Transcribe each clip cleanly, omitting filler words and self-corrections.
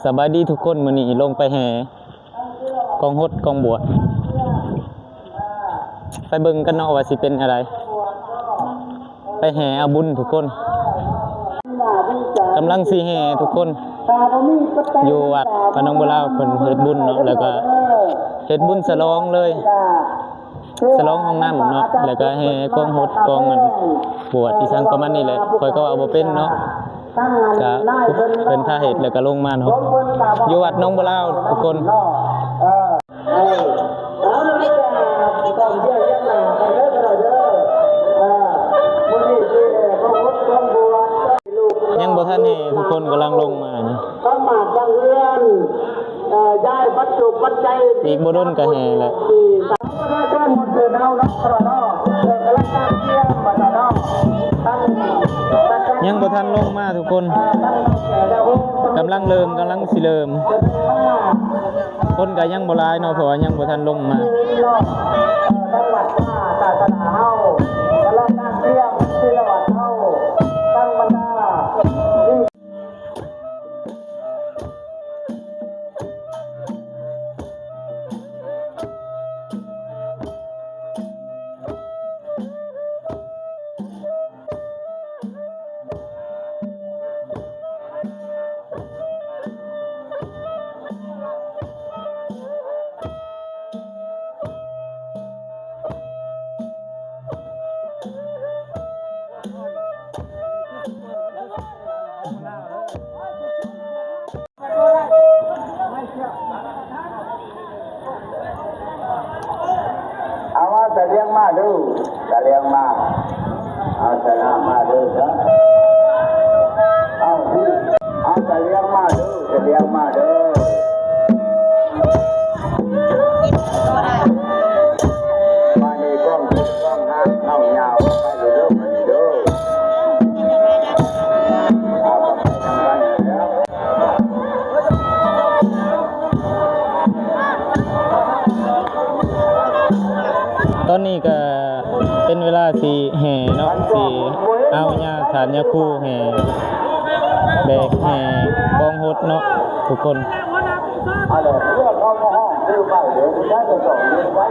สบายดีทุกคนมื้อนี้ลงไปแห่กองฮดกองบวชไปเบิ่งกันเนาะว่าสิเป็นอะไรไปแห่เอาบุญทุกคนกำลังสิแห่ทุกคนอยู่วัดพระนองบัวลาวเพิ่นเฮ็ดบุญเนาะแล้วก็เฮ็ดบุญฉลองเลยฉลองห้องน้ำเนาะแล้วก็แห่กองฮดกองมันบวชอีสังประมาณนี้แหละข่อยก็เอาบ่เป็นเนาะก็เป็นท่าเหตุแล้วก็ลงมาเนาะอยู่วัดน้องบัวลาวทุกคนยังบ่ทันนี่ทุกคนกำลังลงมานะอีกบ่โดนก็แห่แหละยังบ่ทันลงมาทุกคนกำลังสิเริ่มคนก็ยังบ่หลายเนาะเพราะว่ายังบ่ทันลงมาเอาว่าจะเลี้ยงมาดูจะเลี้ยงมาเอาจะนำมาดูจ้ะเอาจะเลี้ยงมาดูจะเลี้ยงมาดูมาในกล้องห้างเข้ายาวไปดูมันดูเอาไปทำกันแล้วตอนนี้ก็เป็นเวลาสิแห่เนาะสิเอาญาฐานยาคู่แห่แบกแห่กองฮดเนาะทุกคนอะไรเรื่องเขาห้องคือไปเดี๋ยวจะได้ส่งไว้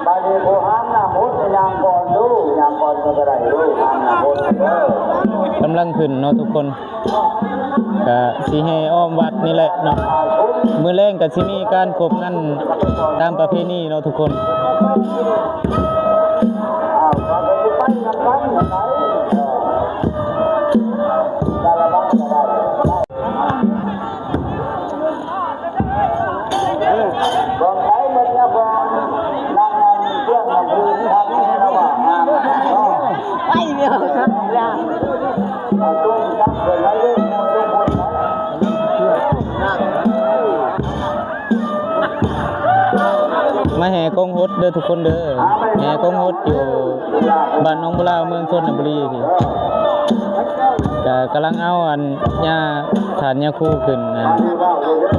บาลีโบราณนะมุดยางก่อนดูยางก่อนก็ได้ดูยางนะมุดกำลังขึ้นเนาะทุกคนก็สิแห่อ้อมวัดนี่แหละเนาะมื้อแลงก็สิมีการกบนั่นตามประเพณีเนาะทุกคนมาแห่กองฮดเด้อทุกคนเด้อแห่กองฮดอยู่บ้านน้องบัวลาวเมืองชลบุรีพี่ก็กำลังเอาอันญาฐานยาคู่ขึ้น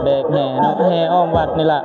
แบกแห่เนาะแห่อ้อมวัดนี่ล่ะ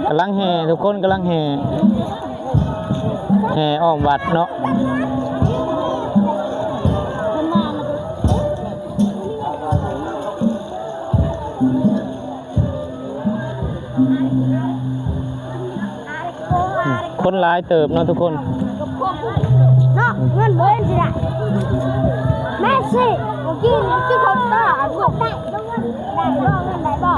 กำลังแห่ทุกคนกำลังแห่อ้อมวัดเนาะ Thank you. คนหลายเติบเนาะทุกคน เนาะเงินเบิ้ลสิได้แม่สิเมื่อกี้ที่เขาต่อพวกได้ต้องเงินได้บ่เงินได้บ่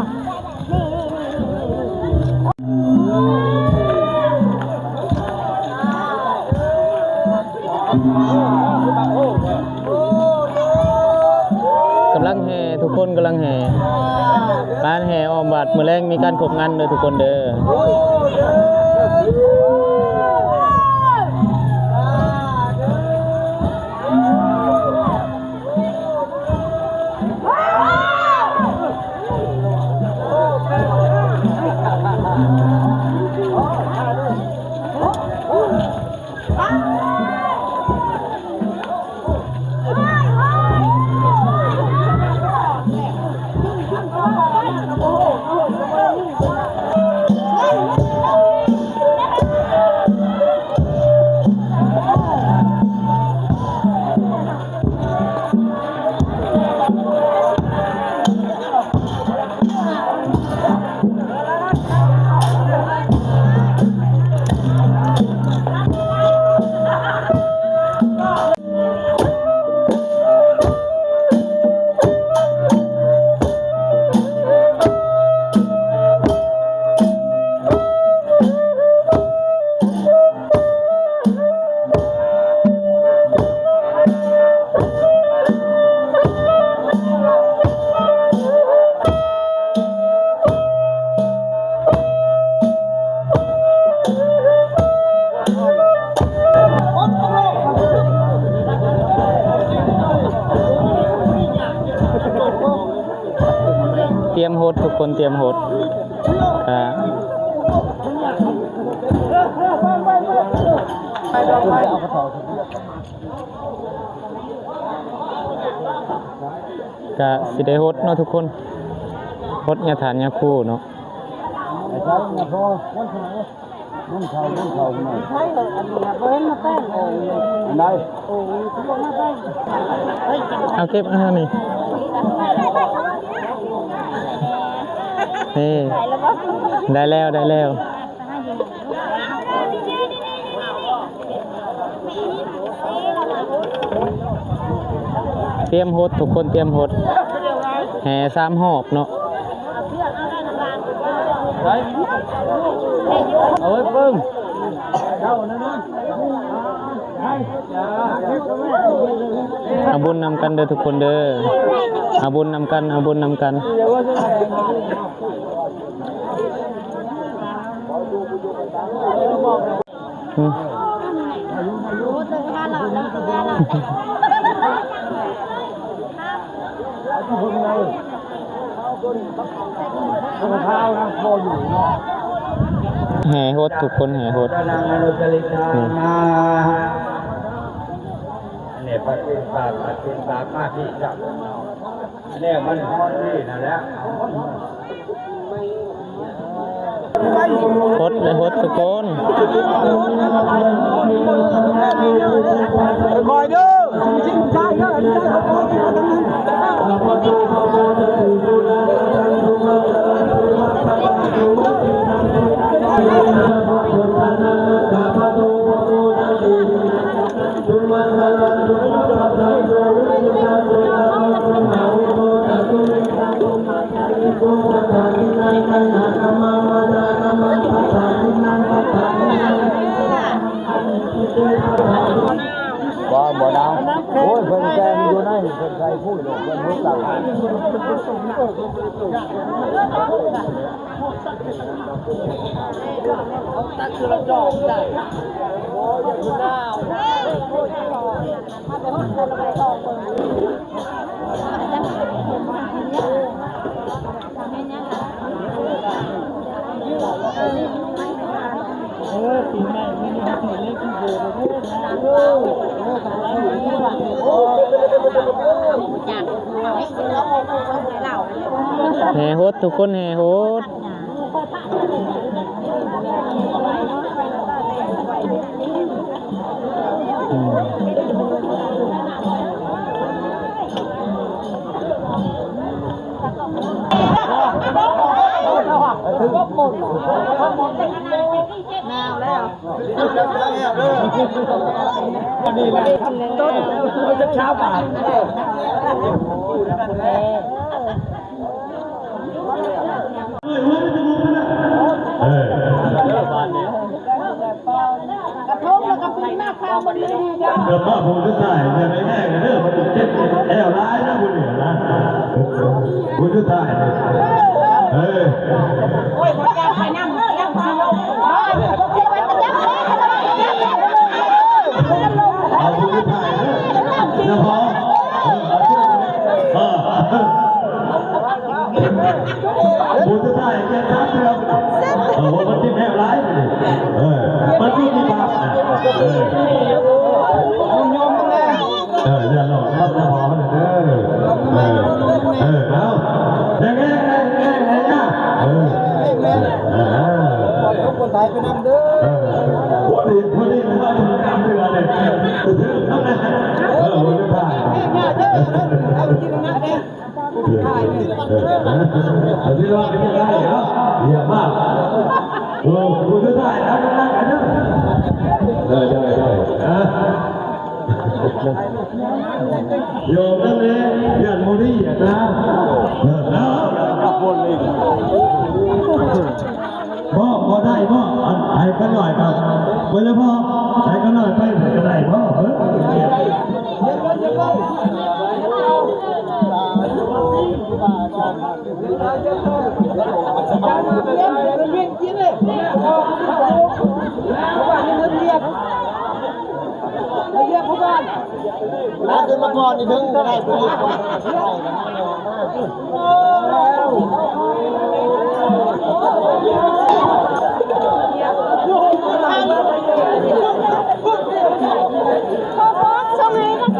กำลังแห่ทุกคนกำลังแห่การแห่ออมบาทมื้อแรงมีการขบงานเด้อทุกคนเด้อเตรียมโหดทุกคนเตรียมโหดก็สิได้โหดเนาะทุกคนโหดยาฐานยาคู่เนาะเอาเก็บเอานี่นี่ได้แล้วได้แล้วเตรียมโหดทุกคนเตรียมโหดแห่3 หอบเนาะเอาไว้ปึ้งเอาบุญนำกันเด้อทุกคนเด้อเอาบุญนำกันเอาบุญนำกันแห่โหดทุกคนแห่โหดเนี่ยปฏิบัติมาที่จับเนี่ยมันฮอดนี่นั่นแหละโหดเลยโหดทุกคนคอยดูบ่ดาวโอ้ยเพิ่นแกงอยู่ไหนเพิ่นใครพูดเพิ่นรู้จักตักคือเราจอกได้โอ้ยอยู่ดาวแห่โหดทุกคนแห่โหดแนวแล้ว กระทงแล้วก็ปีหน้าข้าวมันเลยจ้ะ เดี๋ยวพ่อผมจะใส่จะไปแห้งกันเด้อมันจะเจ็บแอวร้ายนะคุณเหนือนะคุณจะใส่เฮ้ย โอ้ยคนจะไปนั่งยังพาลงอ๋อเนี่ยพวกเทวันจะยัง เอาคุณจะใส่นะพอคุณจะใส่แค่ทับเดียวมันจิ้มแอวร้ายมันจิ้มมีบาปเดี๋ยวเรารับจะพอมันเด้อเอาอย่างงี้คนไทยไปนั่งเด้อคนนี้มันว่าทำกรรมเรือเลยถือน้ำนะคนจะถ่ายที่ว่าเป็นยังไงเหรอเยี่ยมมากคุณจะถ่ายนะนั่งกันเด้อได้โยมนั่นเลยยันโมนี่นะขับวนเลยพ่อได้พ่อไอ้กันหน่อยครับไปเลยพ่อไอ้กันหน่อยไปกันไหนพ่อน้าขึ้นมาก่อนนี่ถึงจะได้ผู้หญิงพ่อส่งให้กัน